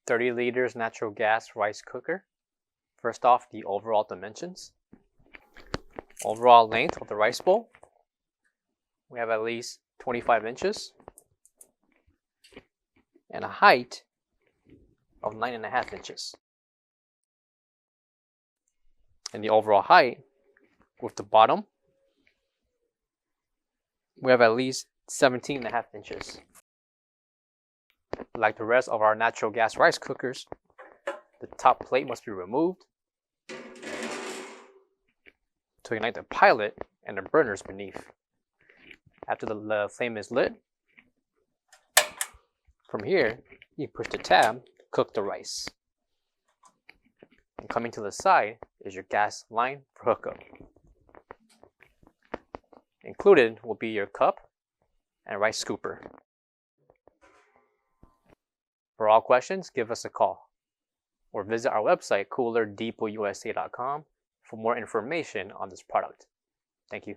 30 liters natural gas rice cooker. First off, the overall dimensions. Overall length of the rice bowl, we have at least 25 inches. And a height of 9.5 inches. And the overall height with the bottom, we have at least 17.5 inches. Like the rest of our natural gas rice cookers, the top plate must be removed to ignite the pilot and the burners beneath. After the flame is lit, from here, you push the tab to cook the rice. And coming to the side is your gas line for hookup. Included will be your cup and rice scooper. For all questions, give us a call or visit our website coolerdepotUSA.com for more information on this product. Thank you.